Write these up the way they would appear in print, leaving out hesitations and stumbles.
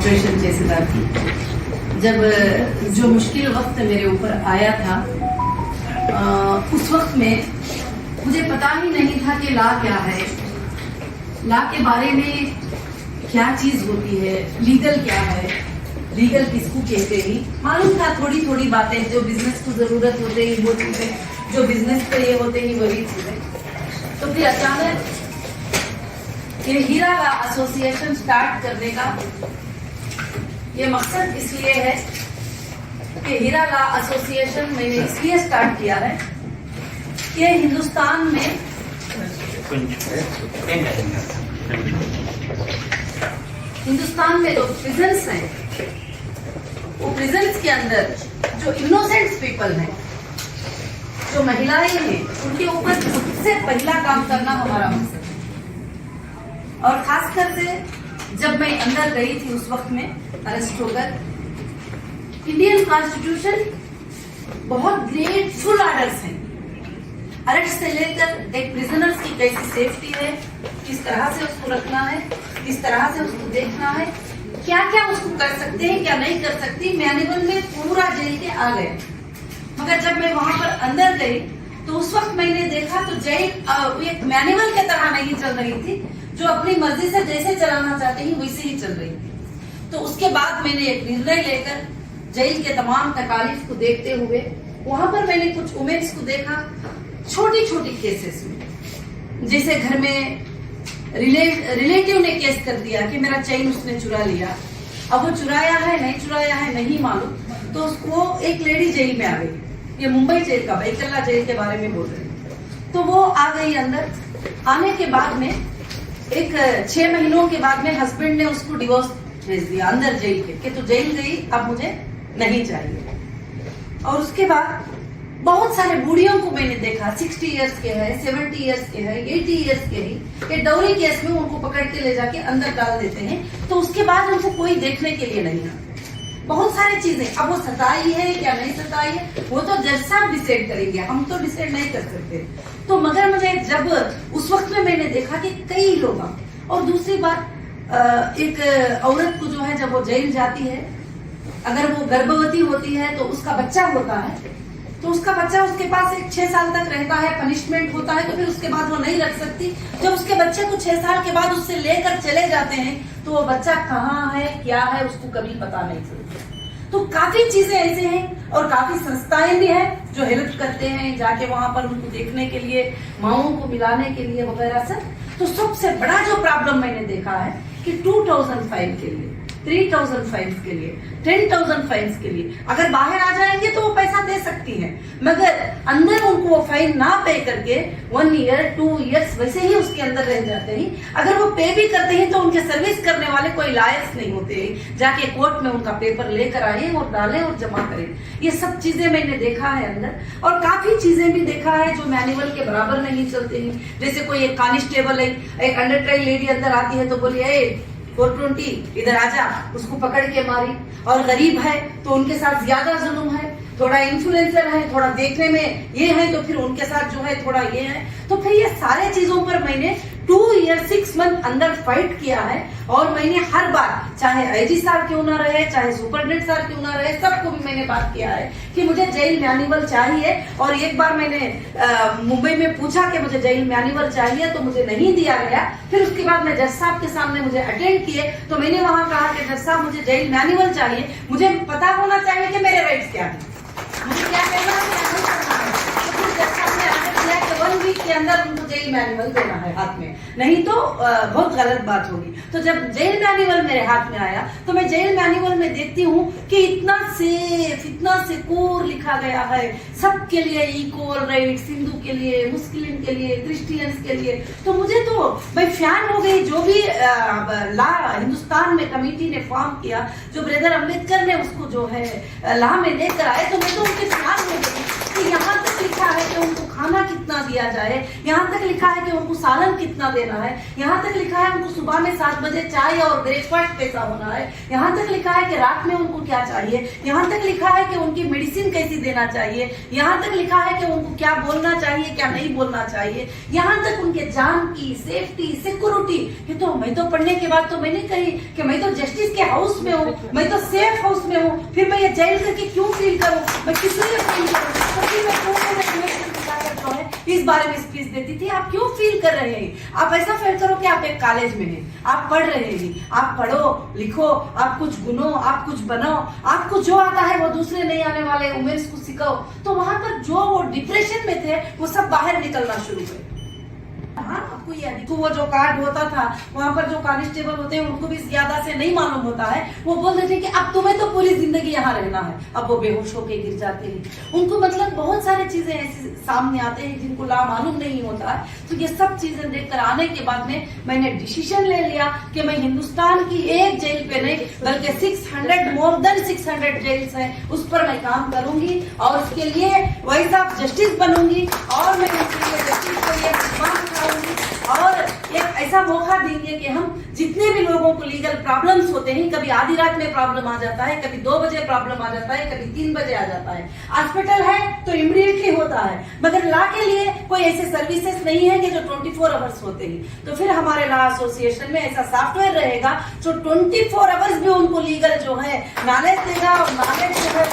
Situation जैसेदार थी। जब जो मुश्किल वक्त मेरे ऊपर आया था, उस वक्त में मुझे पता ही नहीं था कि लॉ क्या है, लॉ के बारे में क्या चीज होती है, लीगल क्या है, लीगल किसको कहते हैं। मालूम था थोड़ी थोड़ी बातें, जो बिजनेस को जरूरत होते ही वो चीजें, जो बिजनेस पे ये होते ही वही चीजें। तो फिर अचानक ये हीरा लॉ एसोसिएशन स्टार्ट करने का ये मकसद इसलिए है कि हीरा लॉ एसोसिएशन मैंने इसलिए स्टार्ट किया है कि हिंदुस्तान में जो प्रिजन्स हैं, वो प्रिजन्स के अंदर जो इनोसेंट पीपल हैं, जो महिलाएं हैं, उनके ऊपर सबसे पहला काम करना हमारा मकसद है। और खासकर से जब मैं अंदर गई थी उस वक्त में अरेस्ट होकर, इंडियन कॉन्स्टिट्यूशन बहुत ग्रेटफुल ऑर्डर्स हैं। अरेस्ट से लेकर एक प्रिजनर्स की कैसी सेफ्टी है, किस तरह से उसको रखना है, किस तरह से उसको देखना है, क्या क्या उसको कर सकते हैं, क्या नहीं कर सकती, मैनुअल में पूरा जेल के आ गए। मगर जब मैं वहां पर अंदर गई तो उस वक्त मैंने देखा तो जेल एक मैनुअल के तरह नहीं चल रही थी, जो अपनी मर्जी से जैसे चलाना चाहते हैं वैसे ही चल रही थी। तो उसके बाद मैंने एक निर्णय लेकर जेल के तमाम तकालीफ को देखते हुए वहां पर मैंने कुछ वुमेन्स को देखा, छोटी छोटी केसेस में, जैसे घर में रिलेटिव ने केस कर दिया कि मेरा चेन उसने चुरा लिया। अब वो चुराया है नहीं चुराया है नहीं मालूम, तो उसको एक लेडी जेल में आ गई। ये मुंबई जेल का बैकल्ला जेल के बारे में बोल रहे। तो वो आ गई अंदर। आने के बाद में एक 6 महीनों के बाद में हस्बैंड ने उसको डिवोर्स भेज दिया अंदर जेल के, कि तू जेल गई, अब मुझे नहीं चाहिए। और उसके बाद बहुत सारे बूढ़ियों को मैंने देखा, 60 इयर्स के है, 70 इयर्स के है, 80 इयर्स के ही, ये डौरी केस में उनको पकड़ के ले जाके अंदर डाल देते हैं। तो उसके बाद उनको कोई देखने के लिए नहीं आता। बहुत सारी चीजें, अब वो सताई है क्या नहीं सताई है वो तो जज साहब डिसाइड करेंगे, हम तो डिसाइड नहीं कर सकते। तो मगर मुझे जब उस वक्त में मैंने देखा कि कई लोग, और दूसरी बात एक औरत को जो है जब वो जेल जाती है, अगर वो गर्भवती होती है तो उसका बच्चा होता है, तो उसका बच्चा उसके पास 6 साल तक रहता है, पनिशमेंट होता है, तो फिर उसके बाद वो नहीं रख सकती। जब उसके बच्चे को 6 साल के बाद उससे लेकर चले जाते हैं तो वो बच्चा कहाँ है क्या है उसको कभी पता नहीं चलता। तो काफी चीजें ऐसे हैं और काफी संस्थाएं भी हैं जो हेल्प करते हैं जाके वहां पर उनको देखने के लिए, माओं को मिलाने के लिए वगैरह सब। तो सबसे बड़ा जो प्रॉब्लम मैंने देखा है कि 2005 के लिए, 3005 के लिए, 10,000 फाइन्स के लिए अगर बाहर आ जाएंगे तो वो पैसा दे सकती हैं, मगर अंदर उनको वो फाइन ना पे करके 1 ईयर 2 इयर्स वैसे ही उसके अंदर रह जाते हैं। अगर वो पे भी करते हैं तो उनके सर्विस करने वाले कोई लायक नहीं होते हैं, जाके कोर्ट में उनका पेपर लेकर आए और डालें और जमा करें। ये सब चीजें मैंने देखा है अंदर, और काफी चीजें भी देखा है जो मैनुअल के बराबर नहीं चलते हैं। जैसे कोई एक कांस्टेबल है, एक अंडर ट्रायल लेडी अंदर आती है तो बोलिए 420 इधर आजा, उसको पकड़ के मारी। और गरीब है तो उनके साथ ज्यादा जुल्म है, थोड़ा इन्फ्लुएंसर है, थोड़ा देखने में ये है तो फिर उनके साथ जो है थोड़ा ये है। तो फिर ये सारे चीजों पर मैंने 2 ईयर 6 मंथ अंदर फाइट किया है। और मैंने हर बार, चाहे आईजी साहब क्यों ना रहे, चाहे सुपरडेंट साहब क्यों ना रहे, सबको भी मैंने बात किया है कि मुझे जेल मैनुअल चाहिए। और एक बार मैंने मुंबई में पूछा कि मुझे जेल मैनुअल चाहिए तो मुझे नहीं दिया गया। फिर उसके बाद मैं जज साहब के सामने मुझे अटेंड किए तो मैंने वहां कहा कि जज साहब मुझे जेल मैनुअल चाहिए, मुझे पता होना चाहिए कि मेरे राइट्स क्या है, मुझे क्या करना है क्या नहीं करना है। तो फिर जज साहब ने आगे दिया कि 1 वीक के अंदर उनको जेल मैनुअल देना है हाथ में, नहीं तो बहुत गलत बात होगी। तो जब जेल मैनुअल मेरे हाथ में आया तो मैं जेल मैनुअल में देखती हूँ कि इतना सेफ, इतना सिक्योर लिखा गया है, सबके लिए इक्वल राइट्स, हिंदू के लिए, मुस्लिम के लिए, क्रिश्चियंस के लिए। तो मुझे तो भाई फैन हो गई। जो भी लॉ हिंदुस्तान में कमेटी ने फॉर्म किया, जो ब्रदर अम्बेडकर ने उसको जो है लॉ में लेकर आए, तो मैं तो उनके फैन हो गई कि यहाँ तक लिखा है कि उनको खाना कितना दिया जाए, यहाँ तक लिखा है कि उनको सालन कितना देना है, यहाँ तक लिखा है उनको सुबह में 7 बजे चाय और ब्रेकफास्ट कैसा होना है, यहाँ तक लिखा है कि रात में उनको क्या चाहिए, यहाँ तक लिखा है कि उनकी मेडिसिन कैसी देना चाहिए, यहाँ तक लिखा है कि उनको क्या बोलना चाहिए क्या नहीं बोलना चाहिए, यहाँ तक उनके जान की सेफ्टी सिक्योरिटी। ये तो मैं तो पढ़ने के बाद तो मैंने कही कि मैं तो जस्टिस के हाउस में हूँ, मैं तो सेफ हाउस में हूँ, फिर मैं ये जेल करके क्यों फील करूँ, मैं किस लिए फील करूँ, इस बारे में स्पीच देती थी। आप क्यों फील कर रहे हैं? आप ऐसा फील करो कि आप एक कॉलेज में हैं, आप पढ़ रहे हैं, आप पढ़ो लिखो, आप कुछ गुनो, आप कुछ बनो, आपको जो आता है वो दूसरे नहीं आने वाले उमेश को सिखाओ। तो वहां पर जो वो डिप्रेशन में थे वो सब बाहर निकलना शुरू हुए। हाँ, आपको ये देखो वो जो कार्ड होता था वहां पर जो कांस्टेबल होते हैं उनको भी ज्यादा से नहीं मालूम होता है, वो बोलते थे कि अब तुम्हें तो पूरी जिंदगी यहाँ रहना है, अब वो बेहोश होके गिर जाते हैं। उनको मतलब बहुत सारी चीजें ऐसे सामने आते हैं जिनको ला मालूम नहीं होता है। तो ये सब चीजें देखकर आने के बाद में मैंने डिसीजन ले लिया कि मैं हिंदुस्तान की एक जेल पे नहीं बल्कि 600 मोर देन 600 जेल्स है उस पर मैं काम करूंगी और उसके लिए वही साहब जस्टिस बनूंगी और मैं उसके लिए जस्टिस के लिए और एक ऐसा मौका देंगे कि हम जितने भी लोगों को लीगल प्रॉब्लम्स होते हैं, कभी आधी रात में प्रॉब्लम आ जाता है, कभी 2 बजे प्रॉब्लम आ जाता है, कभी 3 बजे आ जाता है, हॉस्पिटल है तो इमीडिएटली होता है, मगर लॉ के लिए कोई ऐसे सर्विसेज नहीं है कि जो 24 आवर्स होते हैं। तो फिर हमारे लॉ एसोसिएशन में ऐसा सॉफ्टवेयर रहेगा जो 24 आवर्स भी उनको लीगल जो है नॉलेज देगा और नॉलेज जो है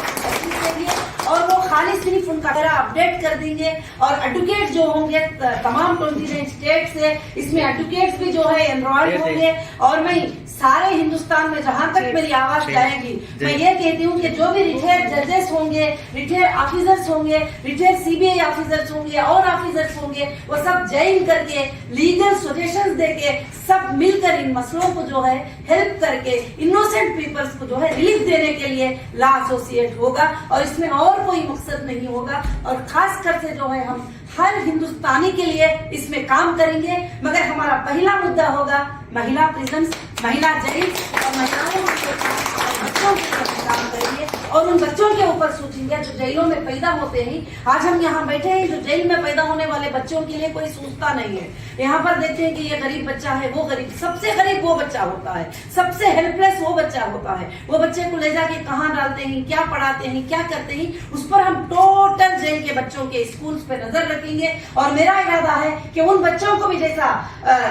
देंगे और वो खाली सिर्फ उनका अपडेट कर देंगे। और एडवोकेट जो होंगे तमाम 29 स्टेट से, इसमें एडवोकेट्स भी जो है एनरोल्ड होंगे। और मैं सारे हिंदुस्तान में जहां तक मेरी आवाज जाएगी मैं ये कहती हूँ कि जो भी रिटायर्ड जजेस होंगे, रिटायर्ड ऑफिसर्स होंगे, रिटायर्ड सीबीआई ऑफिसर्स होंगे और ऑफिसर्स होंगे, वो सब ज्वाइन करके लीगल सजेशंस देके सब मिलकर इन मसलों को जो है हेल्प करके इनोसेंट पीपल्स को जो है रिलीफ देने के लिए लॉ एसोसिएट होगा। और इसमें और कोई मकसद नहीं होगा और खास कर से जो है हम हर हिंदुस्तानी के लिए इसमें काम करेंगे। मगर हमारा पहला मुद्दा होगा महिला प्रिजन्स, महिला जेल और महिलाओं बच्चों के ऊपर काम करेंगे और उन बच्चों के ऊपर सोचेंगे जो जेलों में पैदा होते हैं। आज हम यहाँ बैठे हैं, जो जेल में पैदा होने वाले बच्चों के लिए कोई सोचता नहीं है। यहाँ पर देखते हैं कि ये गरीब बच्चा है, वो गरीब, सबसे गरीब वो बच्चा होता है, सबसे हेल्पलेस वो बच्चा होता है। वो बच्चे को ले जाके कहाँ डालते हैं, क्या पढ़ाते हैं, क्या करते हैं, उस पर हम टोटल जेल के बच्चों के स्कूल्स पे नजर रखेंगे। और मेरा इरादा है कि उन बच्चों को भी जैसा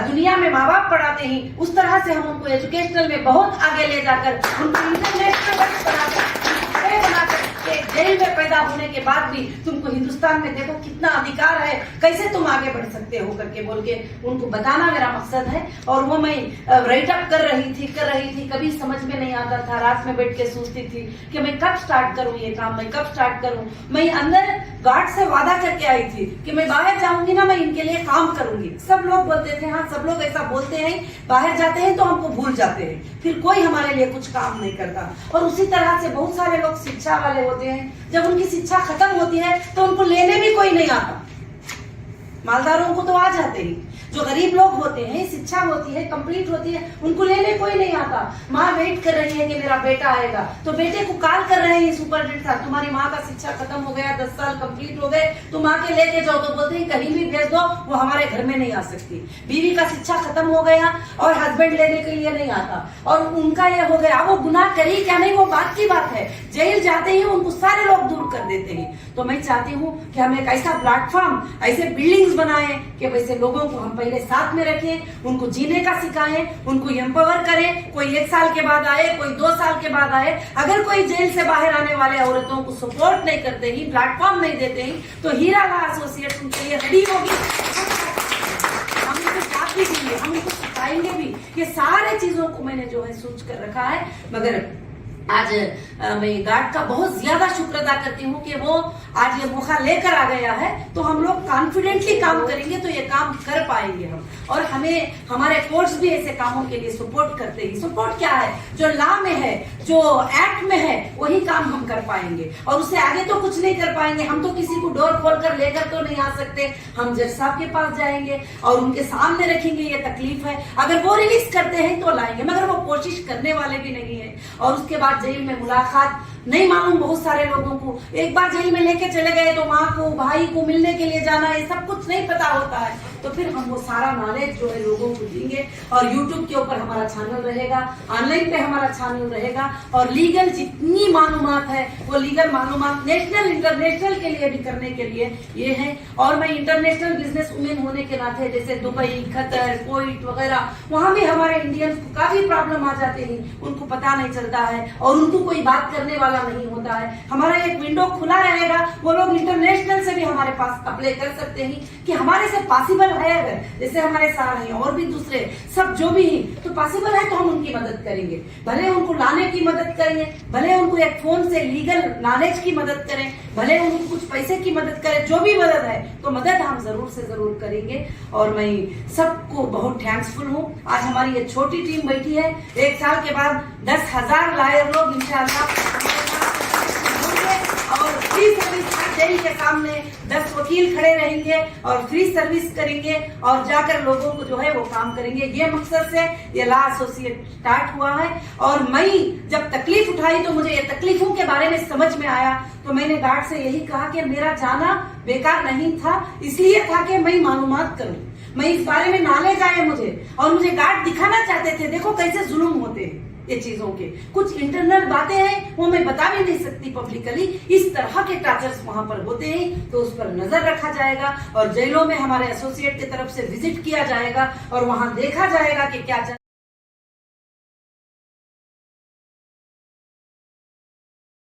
दुनिया में माँ बाप पढ़ाते हैं उस तरह से हम उनको एजुकेशनल में बहुत आगे ले जाकर उनको इंटरनेशनल बनाकर जेल में पैदा होने के बाद भी तुमको हिंदुस्तान में देखो कितना अधिकार है, कैसे तुम आगे बढ़ सकते हो करके बोल के उनको बताना मेरा मकसद है। और वो मैं राइट अप कर रही थी, कभी समझ में नहीं आता था, रात में बैठ के सोचती थी कि मैं कब स्टार्ट करूं ये काम, मैं कब स्टार्ट करूं। मैं अंदर गार्ड से वादा करके आई थी कि मैं बाहर जाऊंगी ना, मैं इनके लिए काम करूंगी। सब लोग बोलते थे, हाँ सब लोग ऐसा बोलते हैं, बाहर जाते हैं तो हमको भूल जाते हैं, फिर कोई हमारे लिए कुछ काम नहीं करता। और उसी तरह से बहुत सारे लोग शिक्षा वाले होते हैं, जब उनकी शिक्षा खत्म होती है तो उनको लेने भी कोई नहीं आता। मालदारों को तो आ जाते ही, जो गरीब लोग होते हैं, शिक्षा होती है कंप्लीट होती है, उनको लेने कोई नहीं आता। माँ वेट कर रही है कि मेरा बेटा आएगा, तो बेटे को कॉल कर रहे हैं सुपरडेंट साहब, तुम्हारी माँ का शिक्षा खत्म हो गया, 10 साल कंप्लीट हो गए, तुम आके लेके जाओ। तो बोलते हैं कहीं भी भेज दो, वो हमारे घर में नहीं आ सकती। बीवी का शिक्षा खत्म हो गया और हस्बैंड लेने के लिए नहीं आता और उनका ये हो गया, वो गुनाह करी क्या नहीं वो बात की बात है। जेल जाते ही उनको सारे लोग दूर कर देते हैं। तो मैं चाहती हूँ कि हम एक ऐसा प्लेटफॉर्म, ऐसे बिल्डिंग्स बनाए कि वैसे लोगों को हम पहले साथ में रखें, उनको जीने का सिखाएं, उनको एम्पावर करें। कोई 1 साल के बाद आए, कोई 2 साल के बाद आए, अगर कोई जेल से बाहर आने वाले औरतों को सपोर्ट नहीं करते ही, प्लेटफॉर्म नहीं देते ही, तो हीरा लॉ एसोसिएट उनके लिए रेडी होगी। हम उनको साथ भी देंगे, हम उनको सिखाएंगे भी। ये सारे चीजों को मैंने जो है सोच कर रखा है। मगर आज मैं गार्ड का बहुत ज्यादा शुक्र अदा करती हूँ कि वो आज ये मौका लेकर आ गया है। तो हम लोग कॉन्फिडेंटली काम करेंगे तो ये काम कर पाएंगे हम। और हमें हमारे कोर्ट्स भी ऐसे कामों के लिए सपोर्ट करते हैं। सपोर्ट क्या है, जो लॉ में है, जो एक्ट में है, वही काम हम कर पाएंगे और उससे आगे तो कुछ नहीं कर पाएंगे। हम तो किसी को डोर खोल कर लेकर तो नहीं आ सकते। हम जज साहब के पास जाएंगे और उनके सामने रखेंगे ये तकलीफ है, अगर वो रिलीज करते हैं तो लाएंगे, मगर वो कोशिश करने वाले भी नहीं है। और उसके बाद जेल में मुलाकात नहीं मालूम बहुत सारे लोगों को, एक बार जेल में लेके चले गए तो माँ को भाई को मिलने के लिए जाना, ये सब कुछ नहीं पता होता है। तो फिर हम वो सारा नॉलेज जो है लोगों को देंगे और यूट्यूब के ऊपर हमारा चैनल रहेगा, ऑनलाइन पे हमारा चैनल रहेगा और लीगल जितनी मालूमात है वो लीगल मालूमात नेशनल इंटरनेशनल के लिए भी करने के लिए ये है। और मैं इंटरनेशनल बिजनेस वुमेन होने के नाते जैसे दुबई, कतर, कुवैत वगैरह वहां भी हमारे इंडियंस को काफी प्रॉब्लम आ जाते हैं, उनको पता नहीं चलता है और उनको कोई बात करने वाला नहीं होता है। हमारा एक विंडो खुला रहेगा, वो लोग इंटरनेशनल से भी हमारे पास अप्लाई कर सकते हैं कि हमारे से पॉसिबल है, अगर जैसे हमारे साथ हैं और भी दूसरे सब जो भी हैं तो पॉसिबल है तो हम उनकी मदद करेंगे, भले उनको लाने की मदद करेंगे, भले उनको एक फोन से लीगल नॉलेज की मदद करें, भले उनको कुछ पैसे की मदद करें, जो भी मदद है तो मदद हम जरूर से जरूर करेंगे। और मैं सबको बहुत थैंक्सफुल हूँ। आज हमारी ये छोटी टीम बैठी है, 1 साल के बाद 10,000 लॉयर लोग इंशाअल्लाह और फ्री सर्विस जेल के सामने 10 वकील खड़े रहेंगे और फ्री सर्विस करेंगे और जाकर लोगों को जो है वो काम करेंगे। ये मकसद से ये लॉ एसोसिएट स्टार्ट हुआ है। और मैं जब तकलीफ उठाई तो मुझे ये तकलीफों के बारे में समझ में आया, तो मैंने गार्ड से यही कहा कि मेरा जाना बेकार नहीं था, इसलिए था कि मैं मालूमात करूं, मैं इस बारे में नॉलेज आए मुझे, और मुझे गार्ड दिखाना चाहते थे देखो कैसे जुल्म होते हैं ये चीजों के। कुछ इंटरनल बातें हैं वो मैं बता भी नहीं सकती पब्लिकली, इस तरह के टार्चर्स वहां पर होते हैं तो उस पर नजर रखा जाएगा और जेलों में हमारे एसोसिएट की तरफ से विजिट किया जाएगा और वहां देखा जाएगा कि क्या